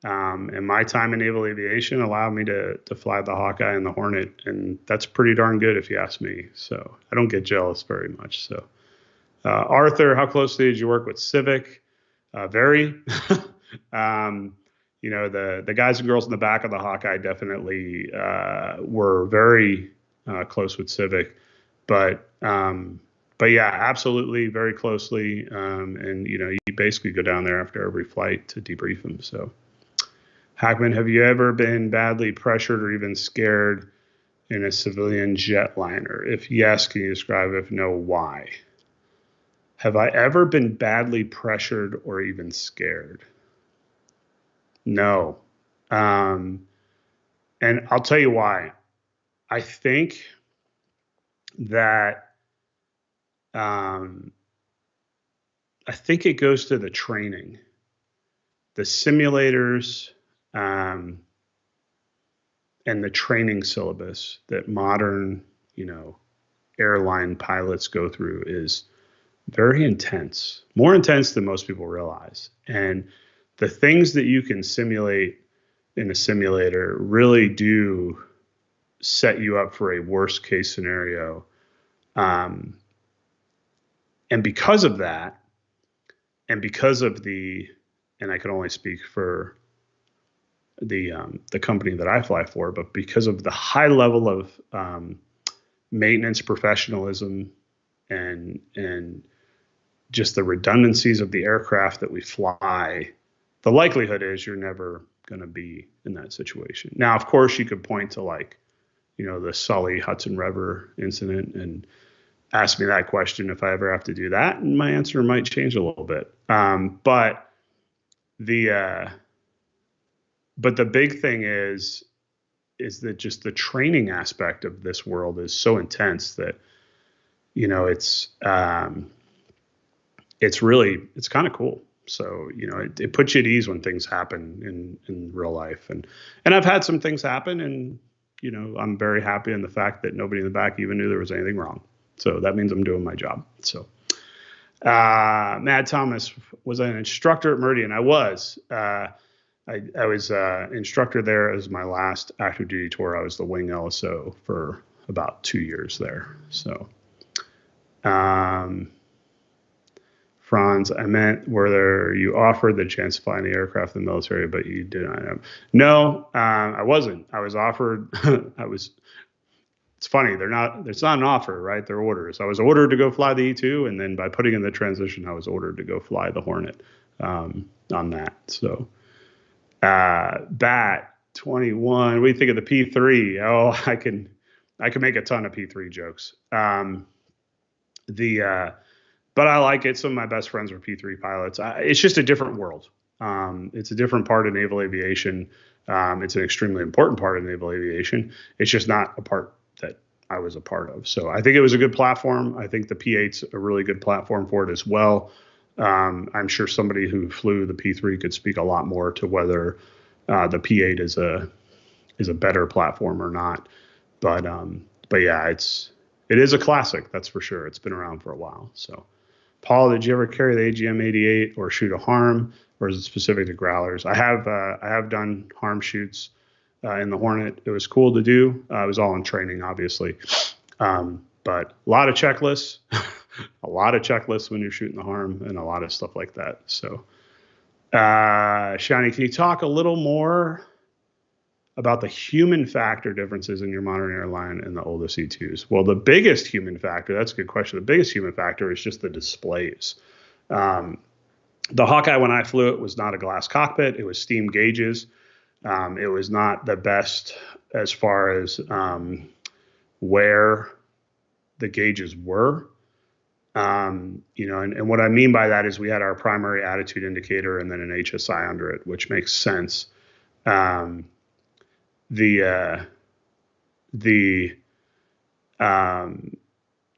And my time in naval aviation allowed me to fly the Hawkeye and the Hornet, and that's pretty darn good if you ask me. So I don't get jealous very much. So Arthur, how closely did you work with Civic? Very. The guys and girls in the back of the Hawkeye definitely were very close with Civic, but yeah, absolutely, very closely. And you basically go down there after every flight to debrief them. So, Hackman, have you ever been badly pressured or even scared in a civilian jetliner? If yes, can you describe? If no, why? Have I ever been badly pressured or even scared? No. And I'll tell you why. I think that it goes to the training, the simulators, and the training syllabus that modern, airline pilots go through is very intense, more intense than most people realize. And the things that you can simulate in a simulator really do set you up for a worst case scenario. And because of that, and because of and I can only speak for the company that I fly for, but because of the high level of maintenance professionalism and just the redundancies of the aircraft that we fly, the likelihood is you're never going to be in that situation. Now, of course, you could point to the Sully Hudson River incident and ask me that question if I ever have to do that, and my answer might change a little bit. But the big thing is that just the training aspect of this world is so intense that it's kind of cool. So it puts you at ease when things happen in real life, and I've had some things happen, and I'm very happy in the fact that nobody in the back even knew there was anything wrong. So that means I'm doing my job. So Mad Thomas, was I an instructor at Meridian? I was. I was instructor there as my last active duty tour. I was the wing LSO for about 2 years there. So, Franz, I meant whether you offered the chance to fly any aircraft in the military, but you did not have. No, I wasn't. I was offered. It's funny. They're not. It's not an offer, right? They're orders. I was ordered to go fly the E-2, and then by putting in the transition, I was ordered to go fly the Hornet on that. So. Bat 21. What do you think of the P3? Oh, I can make a ton of P3 jokes. But I like it. Some of my best friends were P3 pilots. It's just a different world. It's a different part of naval aviation. It's an extremely important part of naval aviation. It's just not a part that I was a part of. So I think it was a good platform. I think the P8's a really good platform for it as well. I'm sure somebody who flew the P3 could speak a lot more to whether the P8 is a better platform or not. But yeah, it is a classic, that's for sure. It's been around for a while. So, Paul, did you ever carry the AGM-88 or shoot a harm, or is it specific to growlers? I have done harm shoots in the Hornet. It was cool to do. It was all in training, obviously, but a lot of checklists. A lot of checklists when you're shooting the harm and a lot of stuff like that. So, Shani, can you talk a little more about the human factor differences in your modern airline and the oldest E2s? Well, the biggest human factor, that's a good question. The biggest human factor is just the displays. The Hawkeye, when I flew it, was not a glass cockpit. It was steam gauges. It was not the best as far as where the gauges were. And what I mean by that is we had our primary attitude indicator and then an HSI under it, which makes sense. There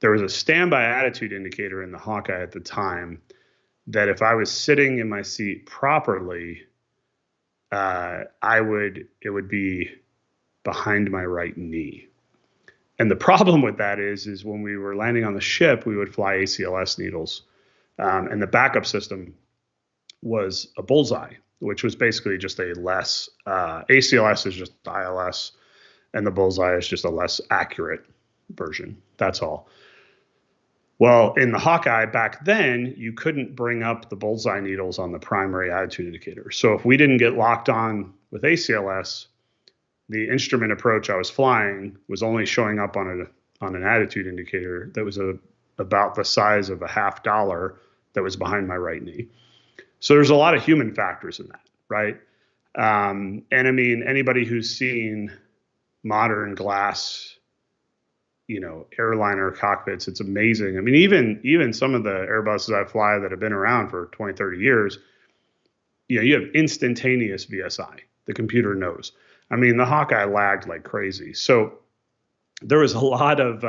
was a standby attitude indicator in the Hawkeye at the time that if I was sitting in my seat properly, it would be behind my right knee. And the problem with that is when we were landing on the ship, we would fly ACLS needles. And the backup system was a bullseye, which was basically just a less, ACLS is just ILS, and the bullseye is just a less accurate version. That's all. Well, in the Hawkeye back then, you couldn't bring up the bullseye needles on the primary attitude indicator. So if we didn't get locked on with ACLS, the instrument approach I was flying was only showing up on an attitude indicator that was about the size of a $50 that was behind my right knee. So there's a lot of human factors in that, right? And I mean, anybody who's seen modern glass, airliner cockpits, it's amazing. I mean, even some of the Airbuses I fly that have been around for 20, 30 years, you have instantaneous VSI. The computer knows. I mean, the Hawkeye lagged like crazy. So there was a lot of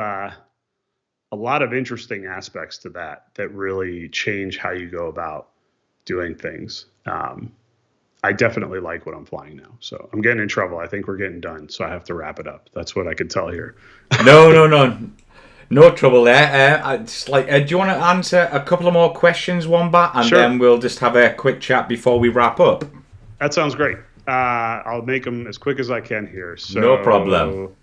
interesting aspects to that really change how you go about doing things. I definitely like what I'm flying now. So I'm getting in trouble. I think we're getting done. So I have to wrap it up. That's what I can tell here. No trouble there. Do you want to answer a couple of more questions, Wombat? And Sure. Then we'll just have a quick chat before we wrap up. That sounds great. I'll make them as quick as I can here. So, no problem.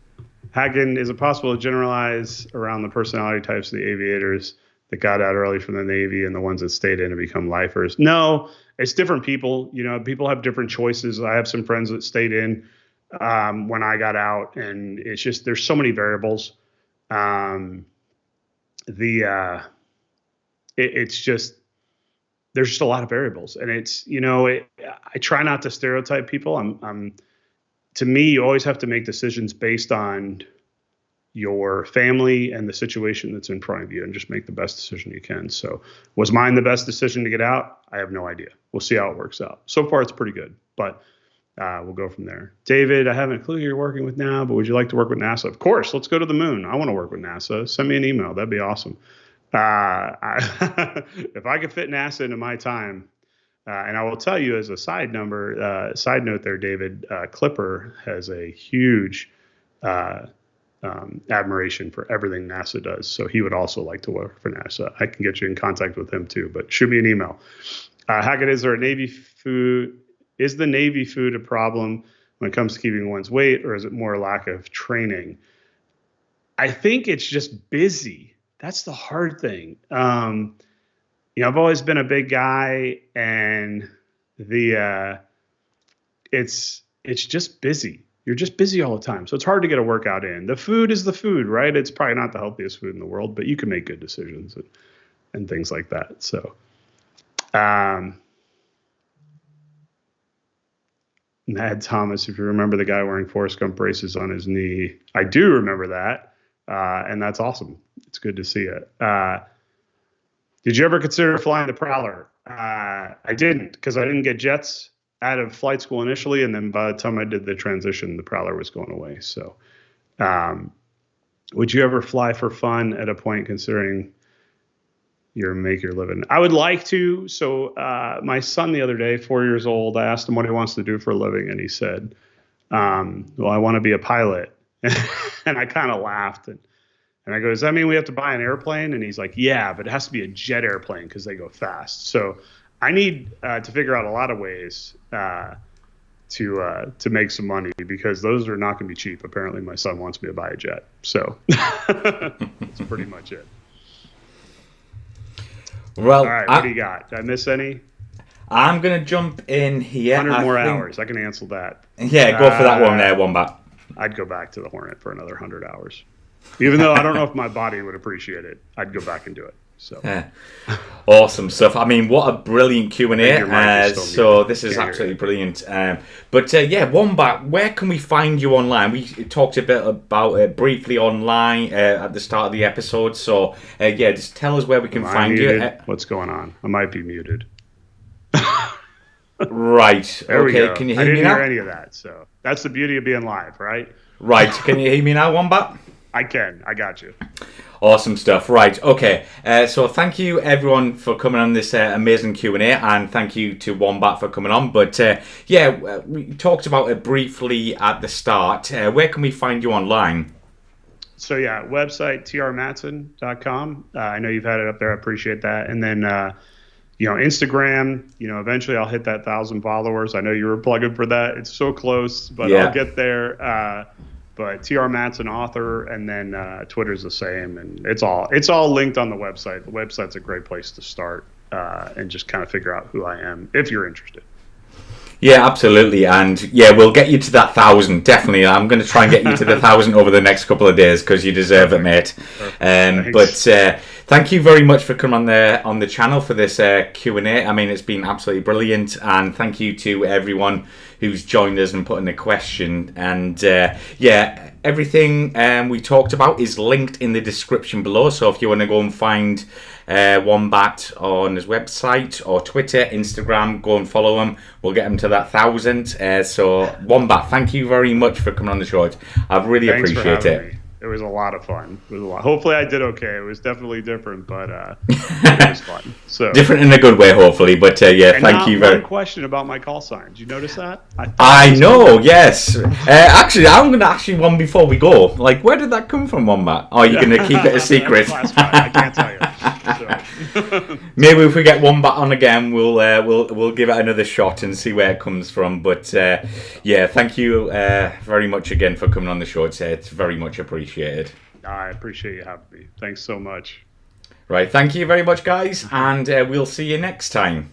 Hagen, is it possible to generalize around the personality types of the aviators that got out early from the Navy and the ones that stayed in and become lifers? No, it's different people. People have different choices. I have some friends that stayed in when I got out, and it's just there's so many variables. It's just there's just a lot of variables, and it's I try not to stereotype people. To me, you always have to make decisions based on your family and the situation that's in front of you, and just make the best decision you can. So, was mine the best decision to get out? I have no idea. We'll see how it works out. So far, it's pretty good, but we'll go from there. David, I haven't a clue who you're working with now, but would you like to work with NASA? Of course, let's go to the moon. I want to work with NASA. Send me an email. That'd be awesome. If I could fit NASA into my time, and I will tell you as a side note there, David, Clipper has a huge admiration for everything NASA does. So he would also like to work for NASA. I can get you in contact with him too, but shoot me an email. Hackett, is there a Navy food is the Navy food a problem when it comes to keeping one's weight, or is it more lack of training? I think it's just busy. That's the hard thing. I've always been a big guy, and it's just busy. You're just busy all the time. So it's hard to get a workout in. The food is the food, right? It's probably not the healthiest food in the world, but you can make good decisions and things like that. So, Mad Thomas, if you remember the guy wearing Forrest Gump braces on his knee, I do remember that. And that's awesome. It's good to see it. Did you ever consider flying the Prowler? I didn't, because I didn't get jets out of flight school initially, and then by the time I did the transition, the Prowler was going away. So, would you ever fly for fun at a point, considering make your living? I would like to. So, my son the other day, 4 years old, I asked him what he wants to do for a living, and he said, "Well, I want to be a pilot." And I kind of laughed, and I go, "Does that mean we have to buy an airplane?" And he's like, "Yeah, but it has to be a jet airplane because they go fast." So I need to figure out a lot of ways to make some money, because those are not going to be cheap. Apparently, my son wants me to buy a jet, so that's pretty much it. Well, all right, what do you got? Did I miss any? I'm going to jump in here. 100 more hours. I can answer that. Yeah, go for that one there, Wombat. I'd go back to the Hornet for another 100 hours. Even though I don't know if my body would appreciate it, I'd go back and do it. So, awesome stuff. I mean, what a brilliant Q&A. So this is absolutely brilliant. Wombat, where can we find you online? We talked a bit about it briefly online at the start of the episode. So, just tell us where we can find you. What's going on? I might be muted. Right. There we go. Can you hear me now? I didn't hear any of that. So that's the beauty of being live, right? Right. Can you hear me now, Wombat? I can. I got you. Awesome stuff. Right. Okay. So thank you everyone for coming on this amazing Q&A, and thank you to Wombat for coming on. But we talked about it briefly at the start. Where can we find you online? So website trmatson.com. I know you've had it up there. I appreciate that. And then Instagram. Eventually I'll hit that 1,000 followers. I know you were plugging for that. It's so close, but I'll get there. But TR Matson author, and then Twitter's the same, and it's all linked on the website. The website's a great place to start and just kind of figure out who I am if you're interested. Yeah, absolutely, and we'll get you to that 1,000 definitely. I'm going to try and get you to the 1,000 over the next couple of days, because you deserve it, mate. But thank you very much for coming on the channel for this Q&A. I mean, it's been absolutely brilliant, and thank you to everyone who's joined us and put in a question. And everything we talked about is linked in the description below. So if you want to go and find Wombat on his website or Twitter, Instagram, go and follow him. We'll get him to that 1,000. So Wombat, thank you very much for coming on the show. I really appreciate it. It was a lot of fun. Hopefully I did okay. It was definitely different, but it was fun. So different in a good way, hopefully. But thank you very much. One question about my call sign. Did you notice that? I know, yes. Actually, I'm going to ask you one before we go. Like, where did that come from, Wombat? Or are you going to keep it a secret? I can't tell you. So. Maybe if we get Wombat on again, we'll give it another shot and see where it comes from. But thank you very much again for coming on the show. It's very much appreciated. I appreciate you having me. Thanks so much. Right, thank you very much, guys, and we'll see you next time.